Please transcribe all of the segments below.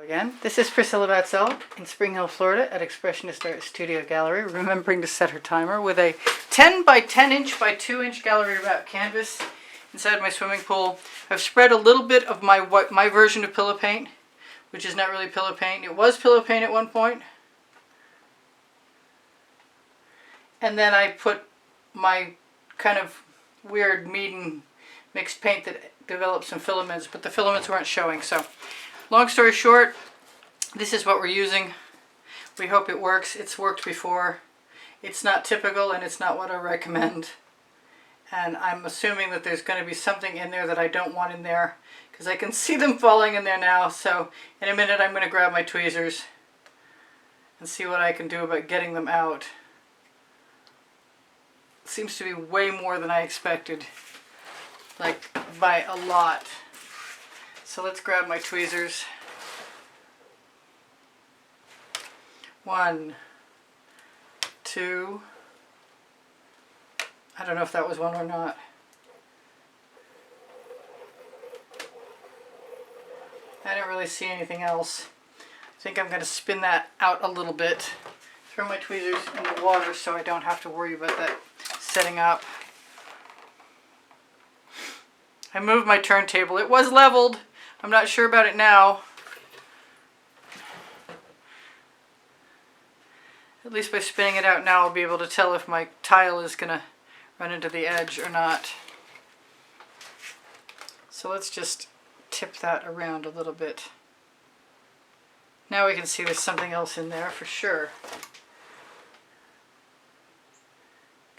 Again, this is Priscilla Batzell in Spring Hill, Florida at Expressionist Art Studio Gallery, remembering to set her timer with a 10 by 10 inch by 2 inch gallery wrap canvas inside my swimming pool. I've spread a little bit of my version of pillow paint, which is not really pillow paint. It was pillow paint at one point. And then I put my kind of weird Mead mixed paint that developed some filaments, but the filaments weren't showing. So long story short, this is what we're using. We hope it works. It's worked before. It's not typical and it's not what I recommend. And I'm assuming that there's going to be something in there that I don't want in there because I can see them falling in there now. So in a minute I'm going to grab my tweezers and see what I can do about getting them out. It seems to be way more than I expected, like by a lot. So let's grab my tweezers. 1, 2. I don't know if that was one or not. I didn't really see anything else. I think I'm going to spin that out a little bit. Throw my tweezers in the water so I don't have to worry about that setting up. I moved my turntable. It was leveled. I'm not sure about it now. At least by spinning it out now I'll be able to tell if my tile is going to run into the edge or not. So let's just tip that around a little bit. Now we can see there's something else in there for sure.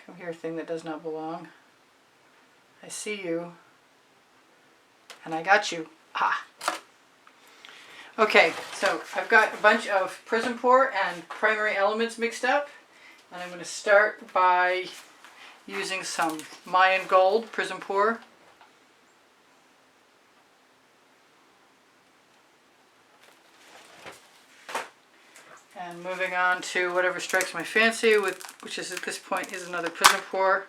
Come here, thing that does not belong. I see you. And I got you. Ah. Okay, so I've got a bunch of Prizm Pour and Primary Elements mixed up. And I'm going to start by using some Mayan Gold Prizm Pour. And moving on to whatever strikes my fancy, which is at this point is another Prizm Pour.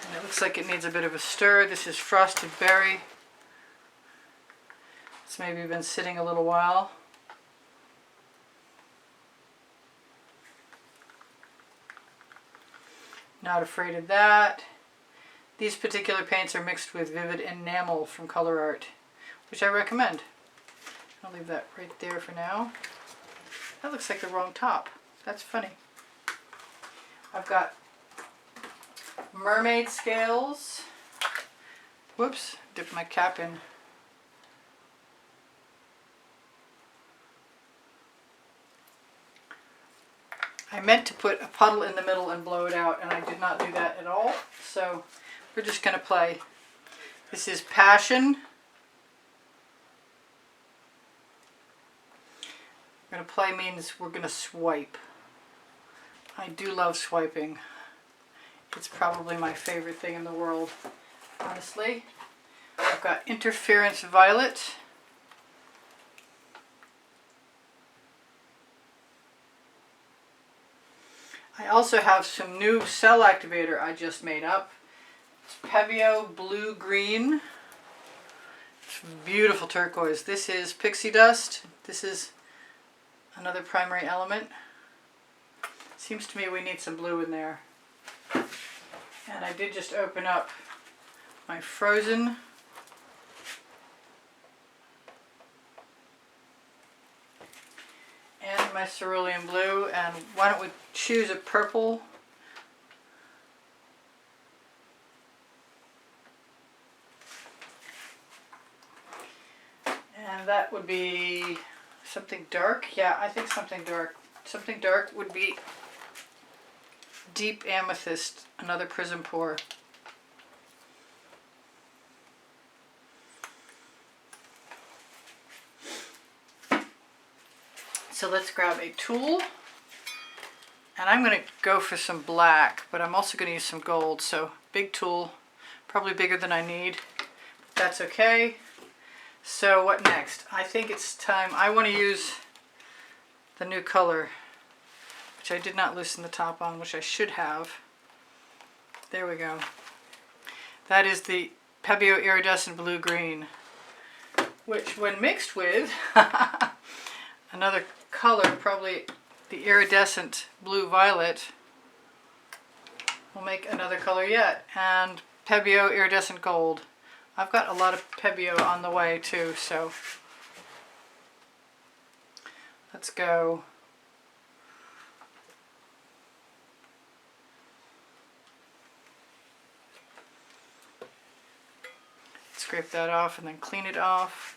And it looks like it needs a bit of a stir. This is Frosted Berry. It's maybe been sitting a little while. Not afraid of that. These particular paints are mixed with Vivid Enamel from Colour Arte, which I recommend. I'll leave that right there for now. That looks like the wrong top. That's funny. I've got Mermaid scales. Whoops, dipped my cap in. I meant to put a puddle in the middle and blow it out, and I did not do that at all. So we're just going to play. This is Passion. We're going to play means we're going to swipe. I do love swiping. It's probably my favorite thing in the world, honestly. I've got Interference Violet. I also have some new cell activator I just made up. It's P.E.s Blue Green. It's beautiful turquoise. This is Pixie Dust. This is another primary element. Seems to me we need some blue in there. And I did just open up my Frozen. And my Cerulean blue, and why don't we choose a purple. And that would be something dark. Yeah, I think something dark. Something dark would be Deep Amethyst, another Prizm Pour. So let's grab a tool, and I'm going to go for some black, but I'm also going to use some gold. So big tool, probably bigger than I need, but that's okay. So what next? I think it's time. I want to use the new color, which I did not loosen the top on, which I should have. There we go. That is the P.E.s Iridescent Blue Green, which when mixed with another color, probably the iridescent blue-violet. We'll make another color yet. And P.E.S. iridescent gold. I've got a lot of P.E.S. on the way too, so let's go. Scrape that off and then clean it off.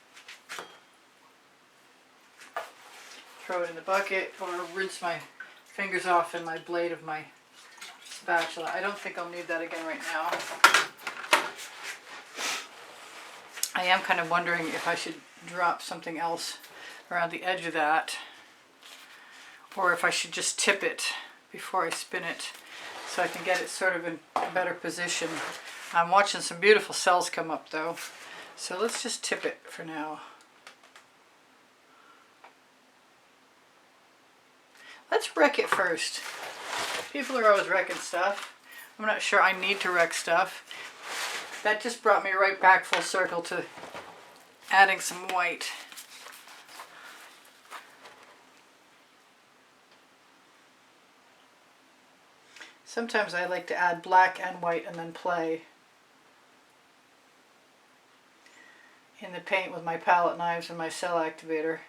Throw it in the bucket or rinse my fingers off in my blade of my spatula. I don't think I'll need that again right now. I am kind of wondering if I should drop something else around the edge of that, or if I should just tip it before I spin it so I can get it sort of in a better position. I'm watching some beautiful cells come up though, so let's just tip it for now. Let's wreck it first. People are always wrecking stuff. I'm not sure I need to wreck stuff. That just brought me right back full circle to adding some white. Sometimes I like to add black and white and then play in the paint with my palette knives and my cell activator.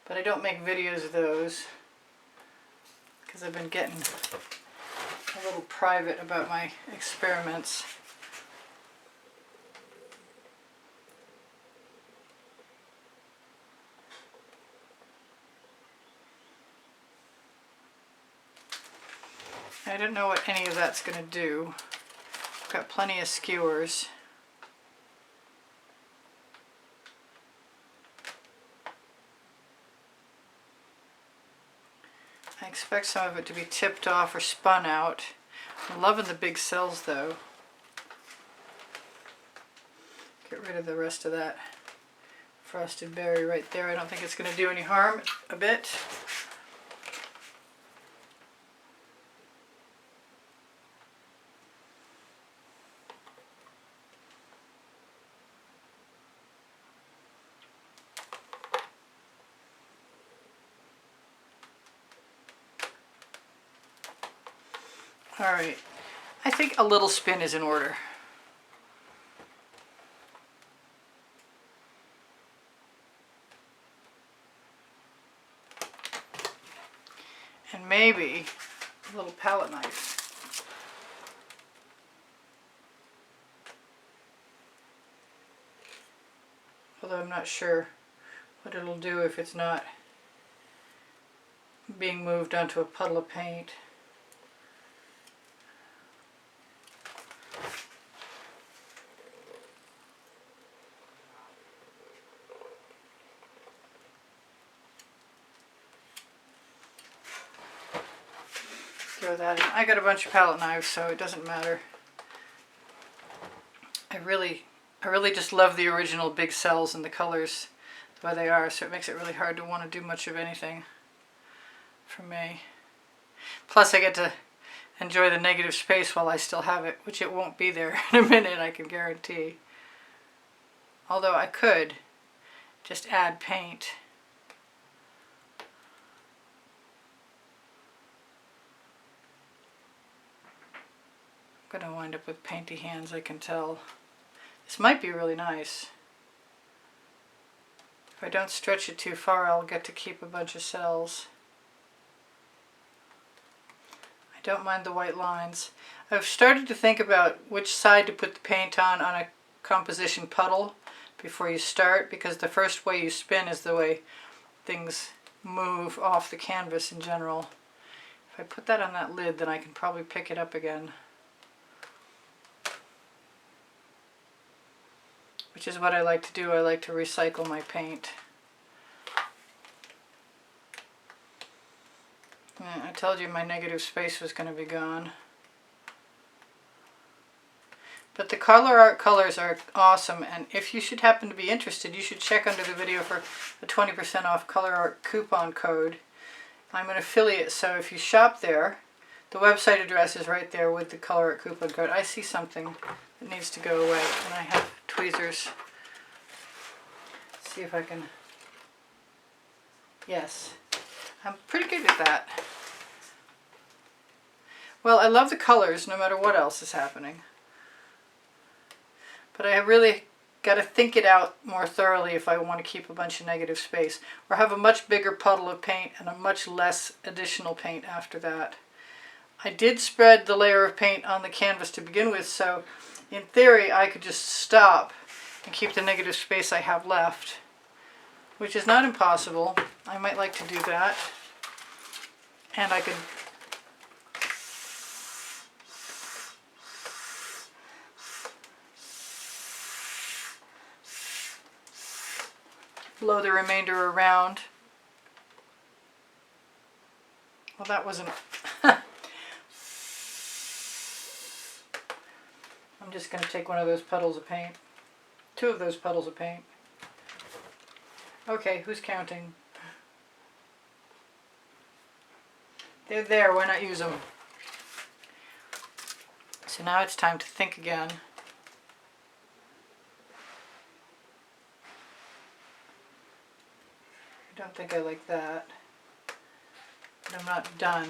But I don't make videos of those because I've been getting a little private about my experiments. I don't know what any of that's going to do. I've got plenty of skewers. I expect some of it to be tipped off or spun out. I'm loving the big cells though. Get rid of the rest of that frosted berry right there. I don't think it's going to do any harm a bit. Alright, I think a little spin is in order. And maybe a little palette knife. Although I'm not sure what it'll do if it's not being moved onto a puddle of paint. Throw that in. I got a bunch of palette knives, so it doesn't matter. I really just love the original big cells and the colors the way they are, so it makes it really hard to want to do much of anything for me. Plus I get to enjoy the negative space while I still have it, which it won't be there in a minute, I can guarantee. Although I could just add paint. I'm going to wind up with painty hands, I can tell. This might be really nice. If I don't stretch it too far, I'll get to keep a bunch of cells. I don't mind the white lines. I've started to think about which side to put the paint on a composition puddle before you start, because the first way you spin is the way things move off the canvas in general. If I put that on that lid, then I can probably pick it up again. Which is what I like to do. I like to recycle my paint. Yeah, I told you my negative space was going to be gone. But the Colour Arte colors are awesome, and if you should happen to be interested, you should check under the video for a 20% off Colour Arte coupon code. I'm an affiliate, so if you shop there, the website address is right there with the Colour Arte coupon code. I see something that needs to go away, and I have tweezers. Let's see if I can... Yes, I'm pretty good at that. Well, I love the colors no matter what else is happening. But I really got to think it out more thoroughly if I want to keep a bunch of negative space, or have a much bigger puddle of paint and a much less additional paint after that. I did spread the layer of paint on the canvas to begin with, so in theory I could just stop and keep the negative space I have left, which is not impossible. I might like to do that. And I could blow the remainder around. Well, that wasn't... I'm just going to take one of those puddles of paint. Two of those puddles of paint. Okay, who's counting? They're there, why not use them? So now it's time to think again. I don't think I like that, but I'm not done.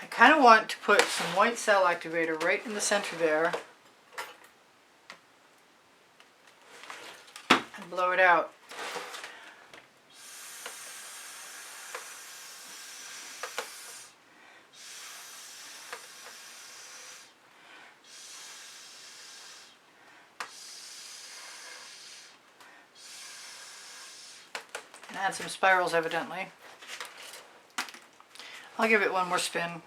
I kind of want to put some white cell activator right in the center there and blow it out. And add some spirals, evidently. I'll give it one more spin.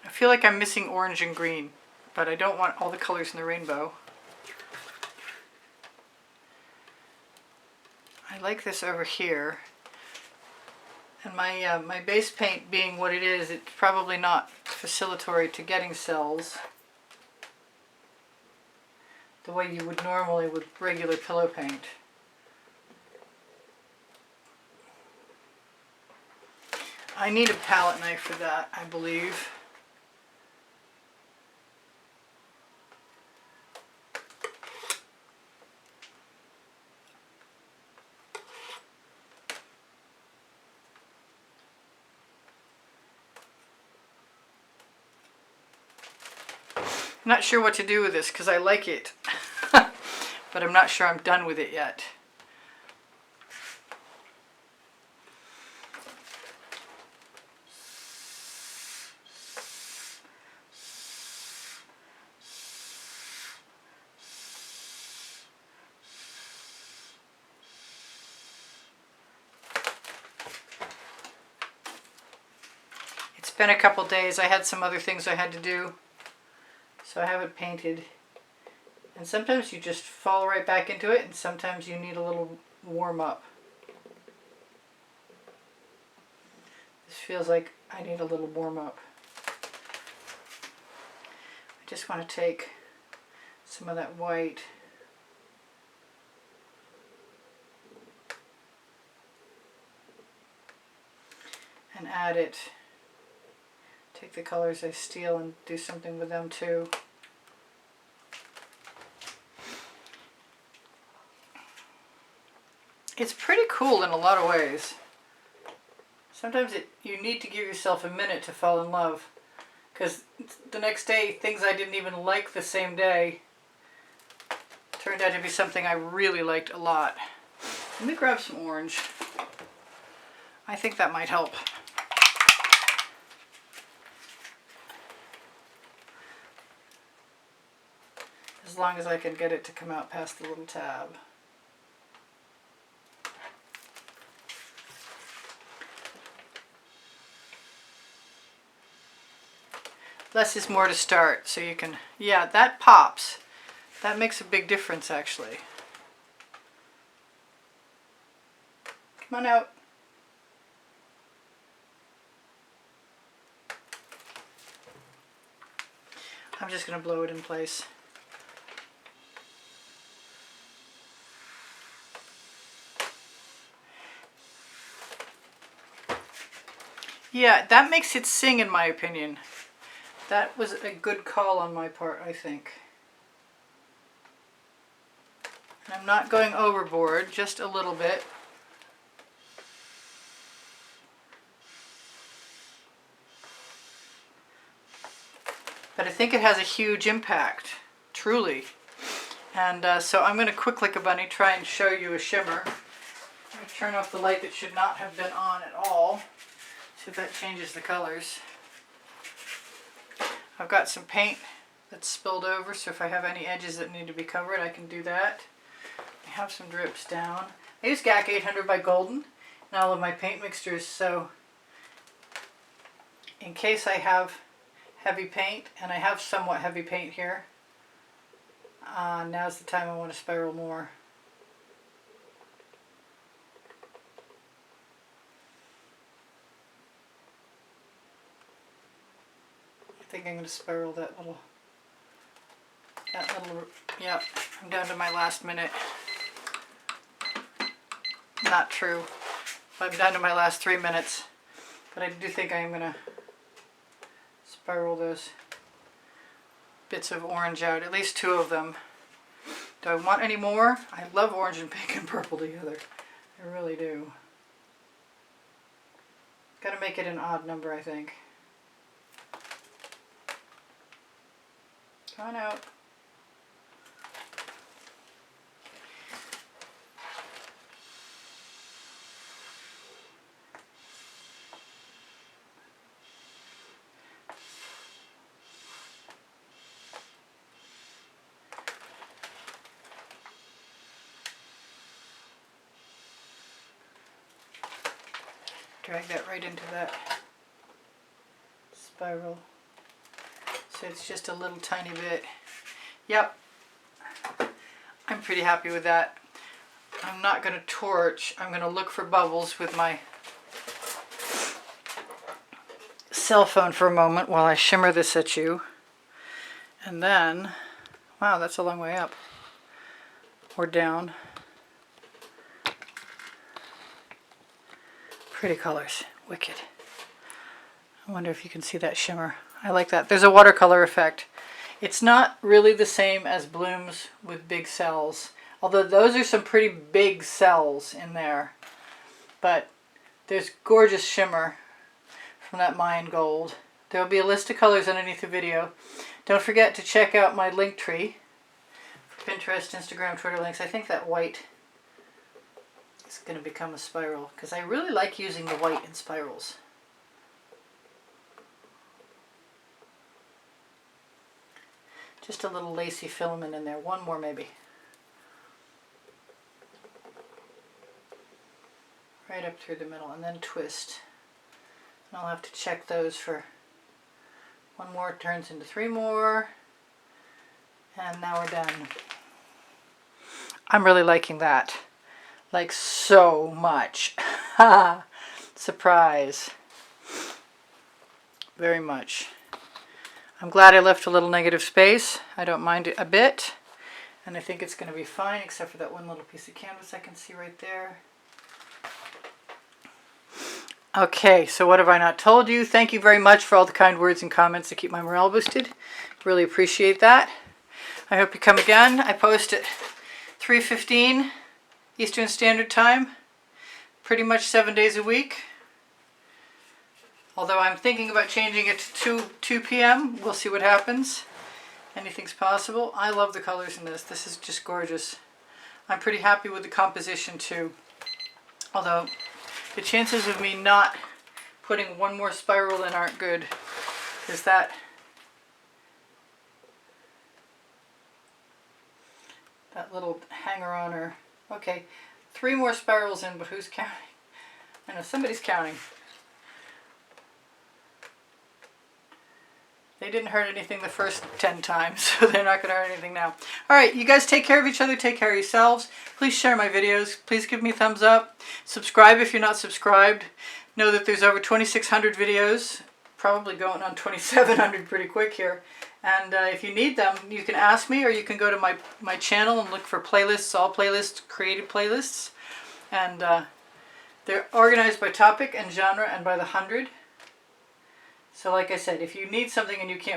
I feel like I'm missing orange and green, but I don't want all the colors in the rainbow. I like this over here. And my base paint being what it is, it's probably not facilitatory to getting cells the way you would normally with regular pillow paint. I need a palette knife for that, I believe. I'm not sure what to do with this because I like it, but I'm not sure I'm done with it yet. It's been a couple days. I had some other things I had to do. So I haven't painted, and sometimes you just fall right back into it, and sometimes you need a little warm up. This feels like I need a little warm up. I just want to take some of that white and add it. Take the colors I steal and do something with them too. It's pretty cool in a lot of ways. Sometimes you need to give yourself a minute to fall in love, because the next day things I didn't even like the same day turned out to be something I really liked a lot. Let me grab some orange. I think that might help. As long as I can get it to come out past the little tab. Less is more to start, so you can, yeah, that pops. That makes a big difference, actually. Come on out. I'm just going to blow it in place. Yeah, that makes it sing, in my opinion. That was a good call on my part, I think. And I'm not going overboard, just a little bit. But I think it has a huge impact, truly. And so I'm going to quick like a bunny try and show you a shimmer. I'm going to turn off the light that should not have been on at all. See if that changes the colors. I've got some paint that's spilled over, so if I have any edges that need to be covered, I can do that. I have some drips down. I use GAC 800 by Golden in all of my paint mixtures, so in case I have heavy paint, and I have somewhat heavy paint here, now's the time I want to spiral more. I think I'm going to spiral that little, yep, I'm down to my last minute. Not true. I'm down to my last 3 minutes, but I do think I'm going to spiral those bits of orange out, at least 2 of them. Do I want any more? I love orange and pink and purple together. I really do. Gotta make it an odd number, I think. Come on out. Drag that right into that spiral. So it's just a little tiny bit. Yep. I'm pretty happy with that. I'm not going to torch. I'm going to look for bubbles with my cell phone for a moment while I shimmer this at you. And then, wow, that's a long way up. Or down. Pretty colors. Wicked. I wonder if you can see that shimmer. I like that. There's a watercolor effect. It's not really the same as blooms with big cells, although those are some pretty big cells in there. But there's gorgeous shimmer from that Mayan gold. There will be a list of colors underneath the video. Don't forget to check out my link tree for Pinterest, Instagram, Twitter links. I think that white is going to become a spiral because I really like using the white in spirals. Just a little lacy filament in there. One more maybe. Right up through the middle and then twist. And I'll have to check those for one more turns into 3 more. And now we're done. I'm really liking that. Like so much. Surprise. Very much. I'm glad I left a little negative space. I don't mind it a bit. And I think it's going to be fine, except for that one little piece of canvas I can see right there. Okay, so what have I not told you? Thank you very much for all the kind words and comments that keep my morale boosted. Really appreciate that. I hope you come again. I post at 3:15 Eastern Standard Time, pretty much 7 days a week. Although I'm thinking about changing it to 2 p.m. We'll see what happens. Anything's possible. I love the colors in this. This is just gorgeous. I'm pretty happy with the composition too. Although the chances of me not putting one more spiral in aren't good. Because that little hanger-on, okay, 3 more spirals in, but who's counting? I know somebody's counting. They didn't hurt anything the first 10 times, so they're not going to hurt anything now. Alright, you guys take care of each other, take care of yourselves. Please share my videos. Please give me a thumbs up. Subscribe if you're not subscribed. Know that there's over 2,600 videos. Probably going on 2,700 pretty quick here. And if you need them, you can ask me, or you can go to my channel and look for playlists, all playlists, created playlists. And they're organized by topic and genre and by the 100. So like I said, if you need something and you can't